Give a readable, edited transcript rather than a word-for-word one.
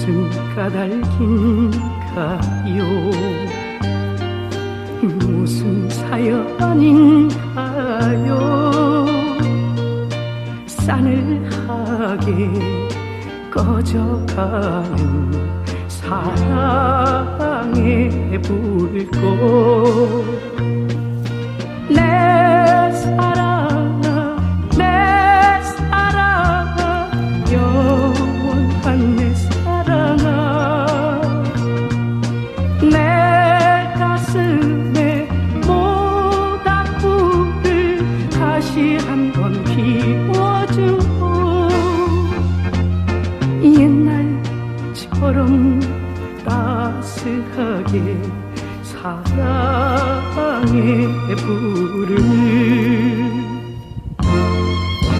무슨 까닭인가요? 무슨 사연인가요? 싸늘하게 꺼져가는 사랑의 불꽃. 내 사랑아, 내 사랑아, 영원한 내 사랑아, 내 가슴에 모닥불을 다시 한번 피워줘. 옛날처럼 따스하게 사랑의 불을